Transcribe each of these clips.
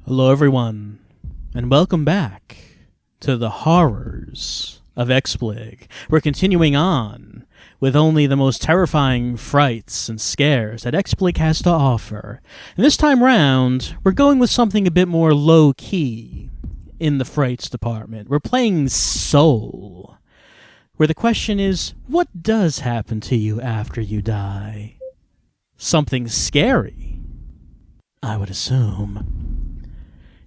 Hello everyone, and welcome back to the horrors of XBLIG. We're continuing on with only the most terrifying frights and scares that XBLIG has to offer. And this time round, we're going with something a bit more low-key in the frights department. We're playing Soul, where the question is, what does happen to you after you die? Something scary, I would assume.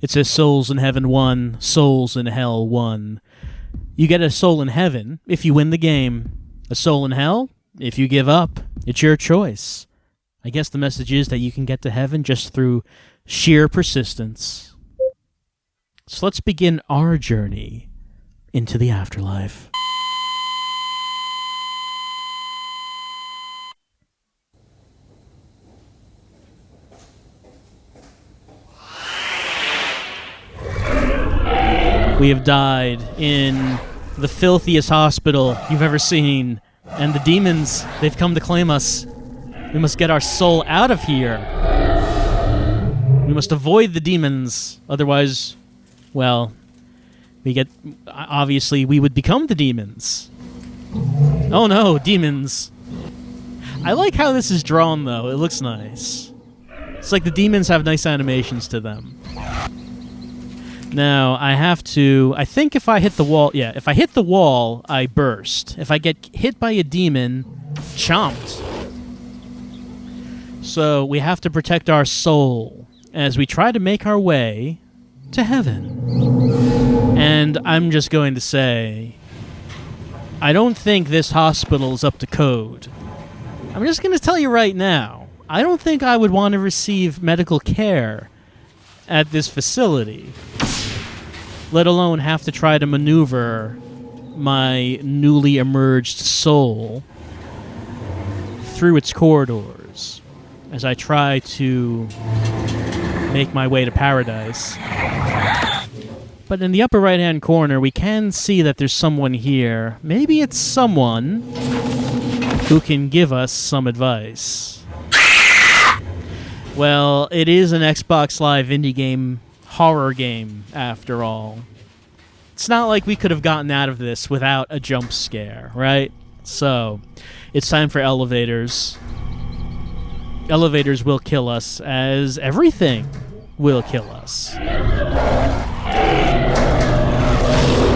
It says Souls in Heaven 1, Souls in Hell 1. You get a soul in heaven if you win the game. A soul in hell if you give up. It's your choice. I guess the message is that you can get to heaven just through sheer persistence. So let's begin our journey into the afterlife. We have died in the filthiest hospital you've ever seen, and the demons, they've come to claim us. We must get our soul out of here. We must avoid the demons, otherwise, well, obviously we would become the demons. Oh no, demons. I like how this is drawn though, it looks nice. It's like the demons have nice animations to them. Now, I think if I hit the wall, if I hit the wall, I burst. If I get hit by a demon, chomped. So we have to protect our soul as we try to make our way to heaven. And I'm just going to say, I don't think this hospital is up to code. I'm just going to tell you right now, I don't think I would want to receive medical care at this facility, let alone have to try to maneuver my newly emerged soul through its corridors as I try to make my way to paradise. But in the upper right-hand corner, we can see that there's someone here. Maybe it's someone who can give us some advice. Well, it is an Xbox Live indie game, horror game, after all. It's not like we could have gotten out of this without a jump scare, right? So, it's time for elevators. Elevators will kill us, as everything will kill us.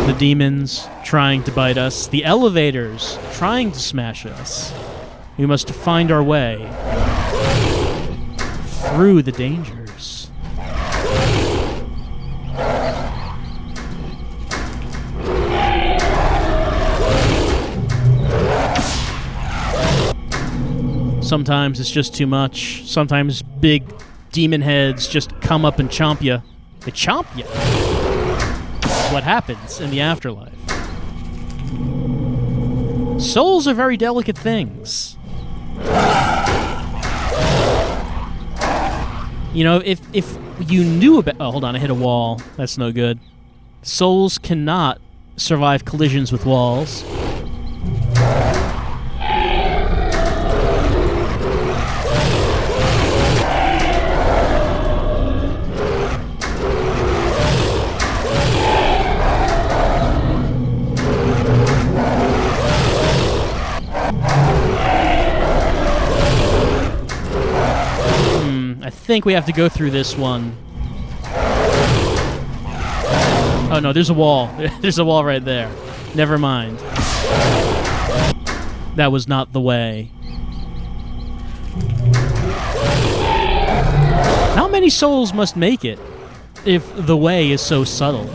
The demons trying to bite us, the elevators trying to smash us. We must find our way through the dangers. Sometimes it's just too much. Sometimes big demon heads just come up and chomp you. They chomp you. What happens in the afterlife? Souls are very delicate things. You know, if you knew about... Oh, hold on, I hit a wall. That's no good. Souls cannot survive collisions with walls. I think we have to go through this one. Oh no, there's a wall. There's a wall right there. Never mind. That was not the way. How many souls must make it if the way is so subtle?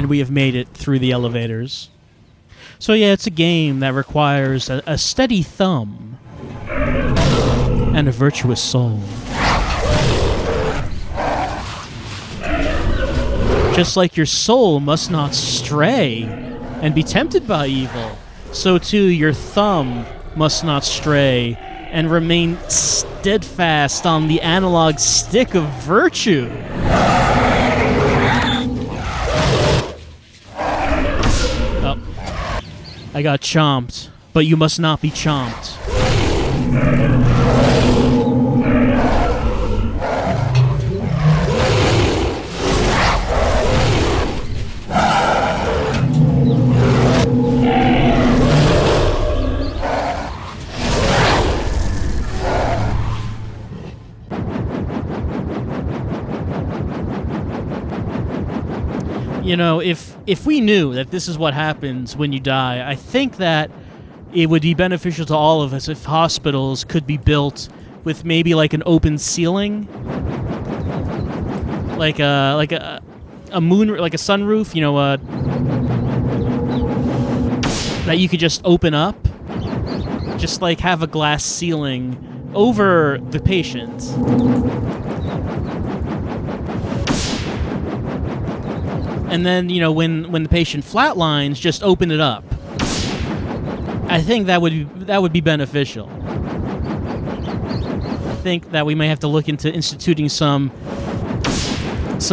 We have made it through the elevators. So yeah, it's a game that requires a steady thumb and a virtuous soul. Just like your soul must not stray and be tempted by evil, so too your thumb must not stray and remain steadfast on the analog stick of virtue. Oh, I got chomped, but you must not be chomped. You know, if we knew that this is what happens when you die, I think that it would be beneficial to all of us if hospitals could be built with maybe like an open ceiling, like a moon, like a sunroof, you know, that you could just open up, just like have a glass ceiling over the patient. And then, you know, when the patient flatlines, just open it up. I think that would be beneficial. I think that we may have to look into instituting some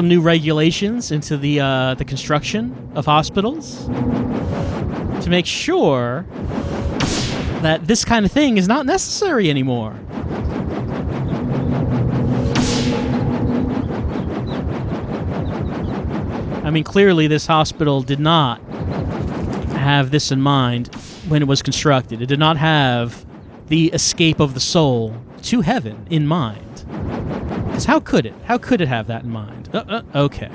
new regulations into the construction of hospitals to make sure that this kind of thing is not necessary anymore. I mean, clearly this hospital did not have this in mind when it was constructed. It did not have the escape of the soul to heaven in mind. Because how could it? How could it have that in mind? Okay.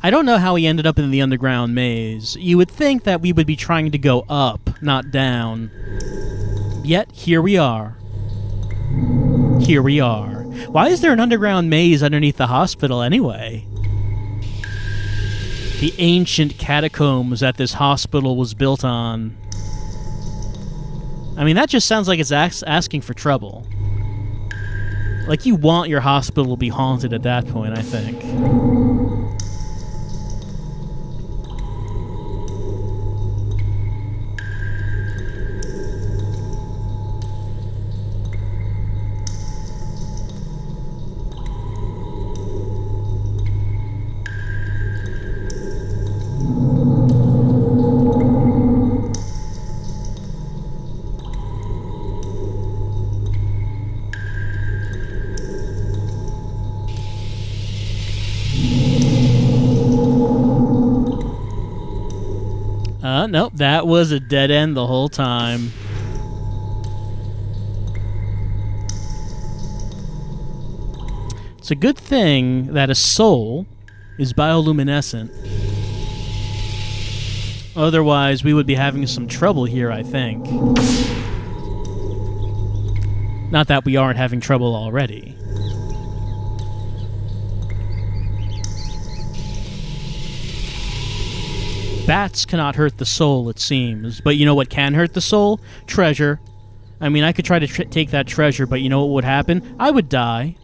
I don't know how he ended up in the underground maze. You would think that we would be trying to go up, not down. Yet, here we are. Here we are. Why is there an underground maze underneath the hospital anyway? The ancient catacombs that this hospital was built on. I mean, that just sounds like it's asking for trouble. Like, you want your hospital to be haunted at that point, I think. Nope, that was a dead end the whole time. It's a good thing that a soul is bioluminescent. Otherwise, we would be having some trouble here, I think. Not that we aren't having trouble already. Bats cannot hurt the soul, it seems. But you know what can hurt the soul? Treasure. I mean, I could try to take that treasure, but you know what would happen? I would die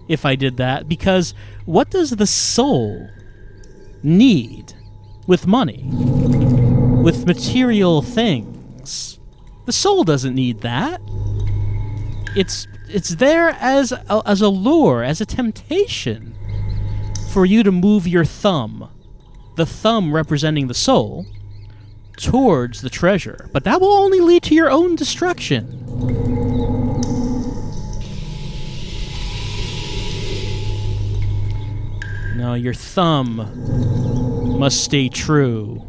if I did that, because what does the soul need with money? With material things? The soul doesn't need that. It's there as a lure, as a temptation for you to move your thumb, the thumb representing the soul, towards the treasure. But that will only lead to your own destruction. No, your thumb must stay true.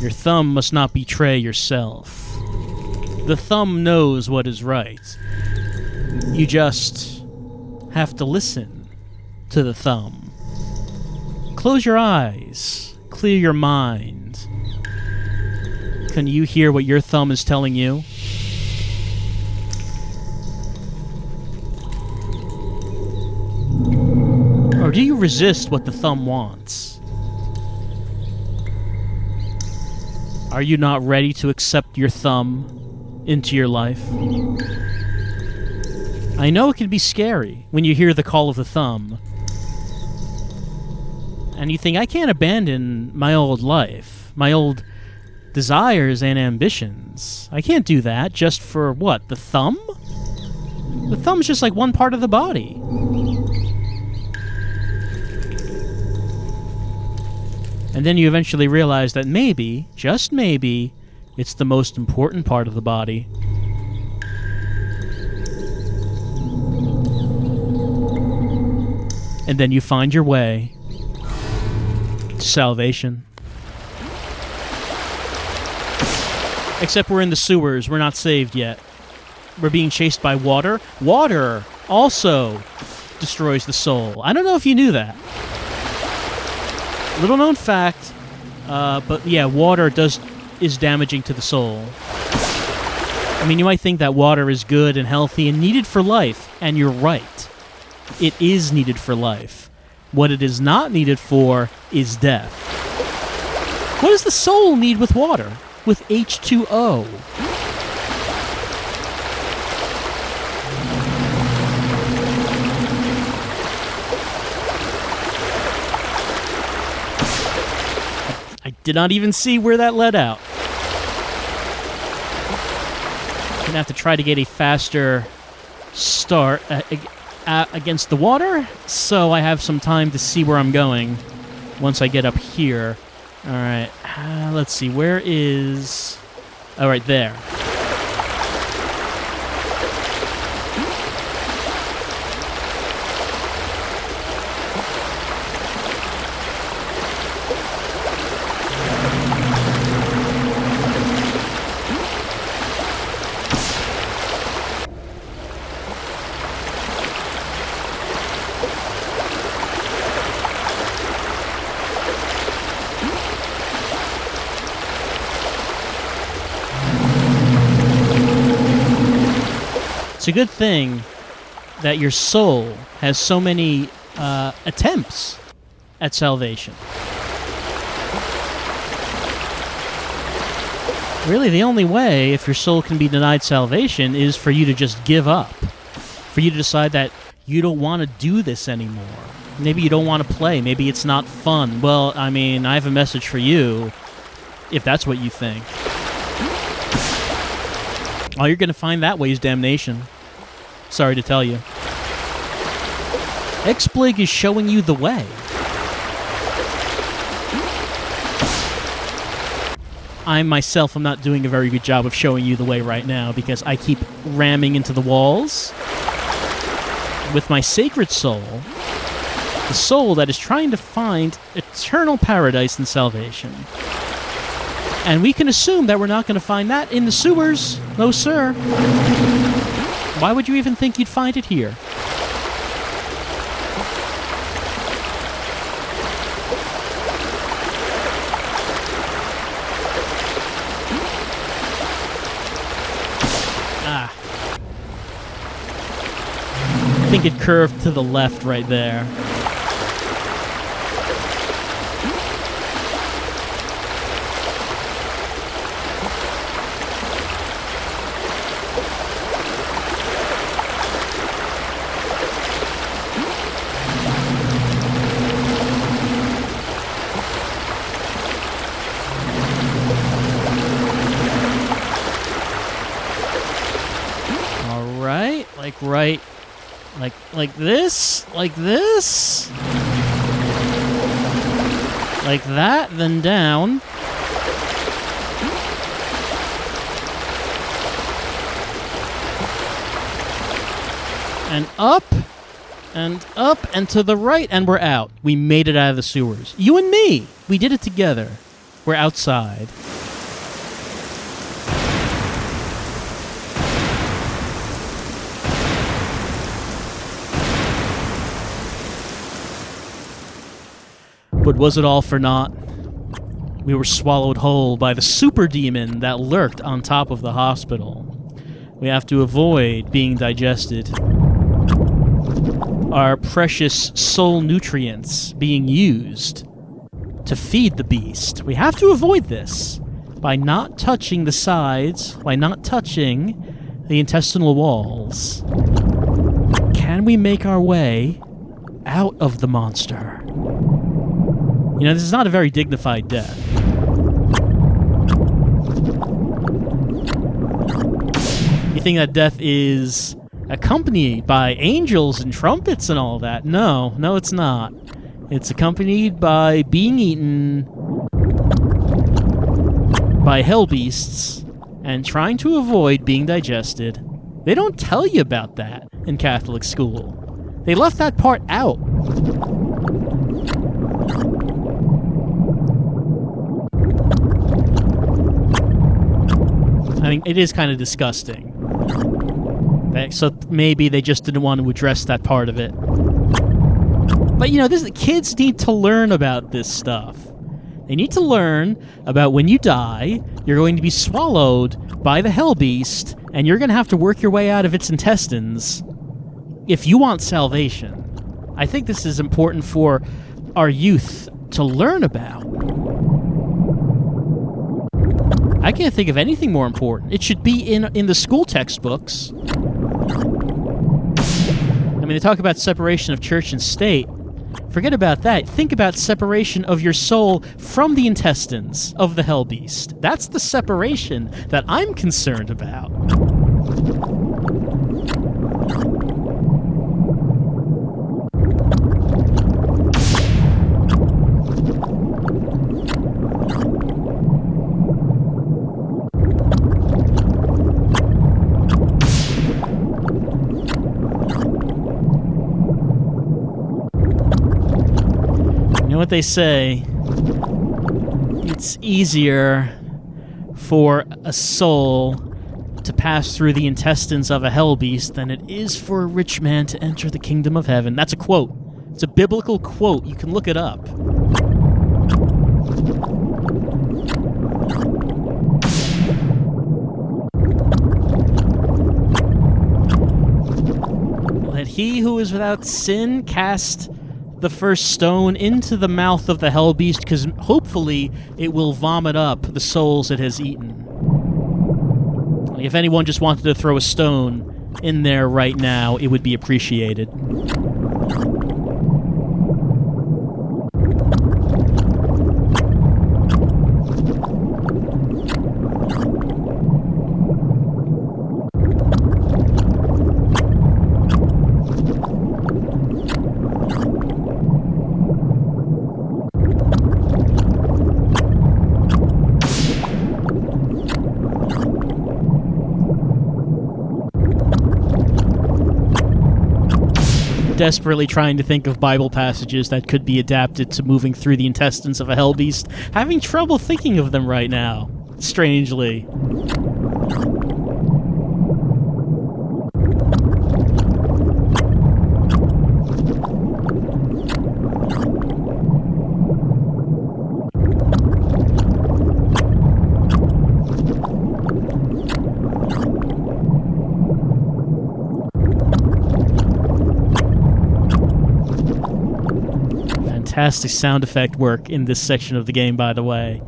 Your thumb must not betray yourself. The thumb knows what is right. You just have to listen to the thumb. Close your eyes. Clear your mind. Can you hear what your thumb is telling you? you resist what the thumb wants? Are you not ready to accept your thumb into your life? I know it can be scary when you hear the call of the thumb. And you think, I can't abandon my old life, my old desires and ambitions. I can't do that just for what? The thumb? The thumb's just like one part of the body. And then you eventually realize that maybe, just maybe, it's the most important part of the body. And then you find your way to salvation. Except we're in the sewers. We're not saved yet. We're being chased by water. Water also destroys the soul. I don't know if you knew that. Little known fact, but yeah, water is damaging to the soul. I mean, you might think that water is good and healthy and needed for life, and you're right. It is needed for life. What it is not needed for is death. What does the soul need with water? With H2O? I did not even see where that led out. I'm gonna have to try to get a faster start against the water, so I have some time to see where I'm going once I get up here. Alright, let's see, where is... Oh, right there. It's a good thing that your soul has so many attempts at salvation. Really, the only way, if your soul can be denied salvation, is for you to just give up. For you to decide that you don't want to do this anymore. Maybe you don't want to play. Maybe it's not fun. Well, I mean, I have a message for you, if that's what you think. All you're going to find that way is damnation. Sorry to tell you. XBLIG is showing you the way. I myself am not doing a very good job of showing you the way right now because I keep ramming into the walls with my sacred soul, the soul that is trying to find eternal paradise and salvation. And we can assume that we're not going to find that in the sewers. No, sir. Why would you even think you'd find it here? Ah. I think it curved to the left right there. Right, like this, like that, then down. And up, and to the right, and we're out. We made it out of the sewers. You and me, we did it together. We're outside. But was it all for naught? We were swallowed whole by the super demon that lurked on top of the hospital. We have to avoid being digested. our precious soul nutrients being used to feed the beast. We have to avoid this by not touching the sides, by not touching the intestinal walls. Can we make our way out of the monster? You know, this is not a very dignified death. You think that death is accompanied by angels and trumpets and all that? No, it's not. It's accompanied by being eaten by hell beasts and trying to avoid being digested. They don't tell you about that in Catholic school. They left that part out. I mean, it is kind of disgusting. So maybe they just didn't want to address that part of it. But, you know, kids need to learn about this stuff. They need to learn about when you die, you're going to be swallowed by the hell beast, and you're going to have to work your way out of its intestines if you want salvation. I think this is important for our youth to learn about. I can't think of anything more important. It should be in the school textbooks. I mean, they talk about separation of church and state. Forget about that. Think about separation of your soul from the intestines of the hell beast. That's the separation that I'm concerned about. What they say, it's easier for a soul to pass through the intestines of a hell beast than it is for a rich man to enter the kingdom of heaven. That's a quote. It's a biblical quote. You can look it up. Let he who is without sin cast the first stone into the mouth of the hell beast, because hopefully it will vomit up the souls it has eaten. If anyone just wanted to throw a stone in there right now, it would be appreciated. Desperately trying to think of Bible passages that could be adapted to moving through the intestines of a hell beast. Having trouble thinking of them right now, strangely. Fantastic sound effect work in this section of the game, by the way.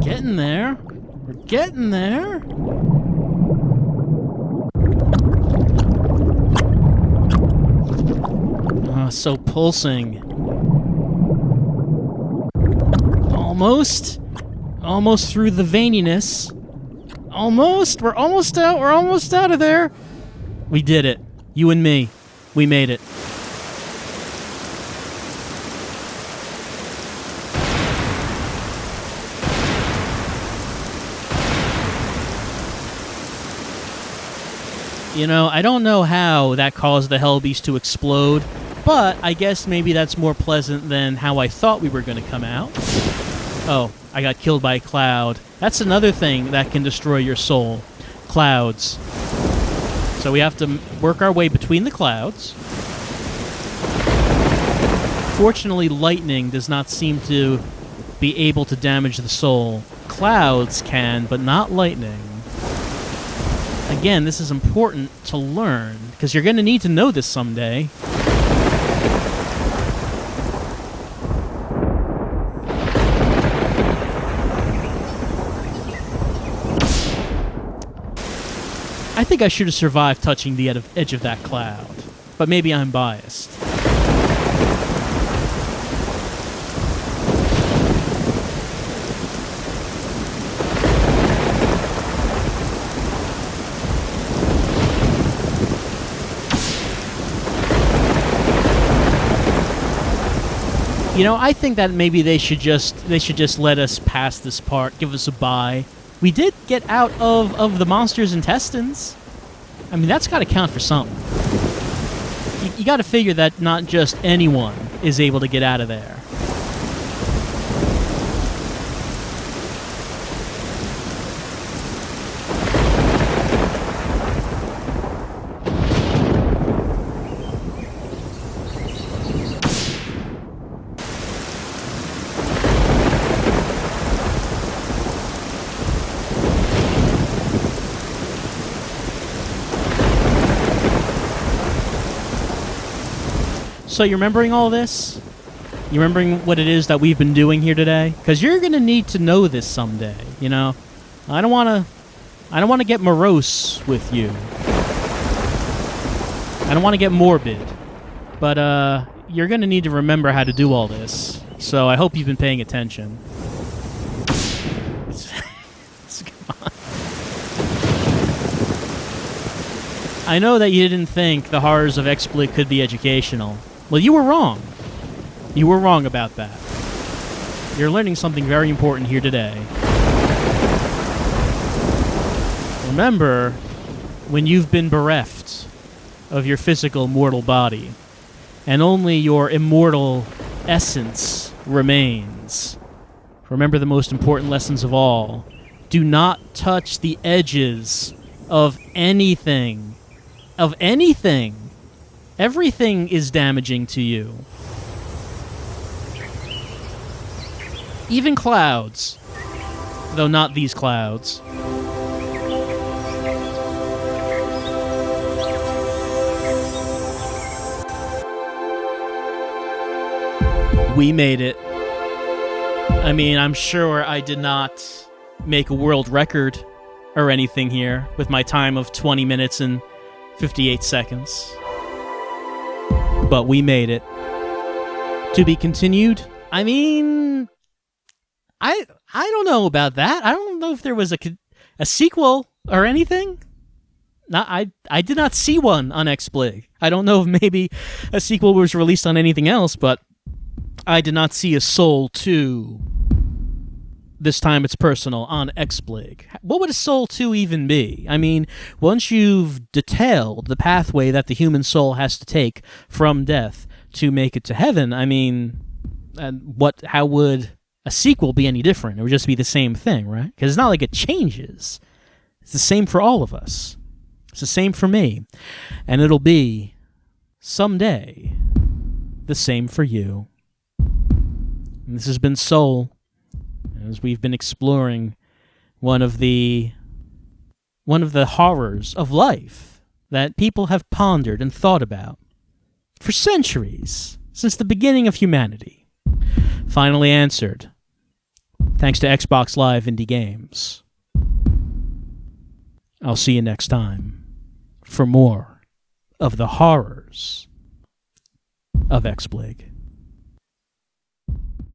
Getting there. We're getting there. So pulsing. Almost through the veininess. We're almost out of there. We did it. You and me. We made it. You know, I don't know how that caused the hell beast to explode, but I guess maybe that's more pleasant than how I thought we were going to come out. Oh, I got killed by a cloud. That's another thing that can destroy your soul. Clouds. So we have to work our way between the clouds. Fortunately, lightning does not seem to be able to damage the soul. Clouds can, but not lightning. Again, this is important to learn, because you're going to need to know this someday. I think I should have survived touching the edge of that cloud, but maybe I'm biased. You know, I think that maybe they should just let us pass this part, give us a bye. We did get out of the monster's intestines. I mean, that's got to count for something. You got to figure that not just anyone is able to get out of there. So you're remembering all this? You remembering what it is that we've been doing here today? Because you're going to need to know this someday, you know? I don't want to get morose with you. I don't want to get morbid. But you're going to need to remember how to do all this. So I hope you've been paying attention. Come on. I know that you didn't think the horrors of XBLIG could be educational. Well, you were wrong. You were wrong about that. You're learning something very important here today. Remember, when you've been bereft of your physical mortal body, and only your immortal essence remains, remember the most important lessons of all. Do not touch the edges of anything. Of anything. Everything is damaging to you. Even clouds. Though not these clouds. We made it. I mean, I'm sure I did not make a world record or anything here with my time of 20 minutes and 58 seconds. But we made it. To be continued? I mean, I don't know about that. I don't know if there was a sequel or anything. I did not see one on XBLIG. I don't know if maybe a sequel was released on anything else, but I did not see a Soul 2. This time it's personal on XBLIG. What would a Soul 2 even be? I mean, once you've detailed the pathway that the human soul has to take from death to make it to heaven, I mean, how would a sequel be any different? It would just be the same thing, right? Because it's not like it changes. It's the same for all of us. It's the same for me. And it'll be, someday, the same for you. And this has been Soul, as we've been exploring one of the horrors of life that people have pondered and thought about for centuries, since the beginning of humanity. Finally answered, thanks to Xbox Live Indie Games. I'll see you next time for more of the horrors of XBLIG.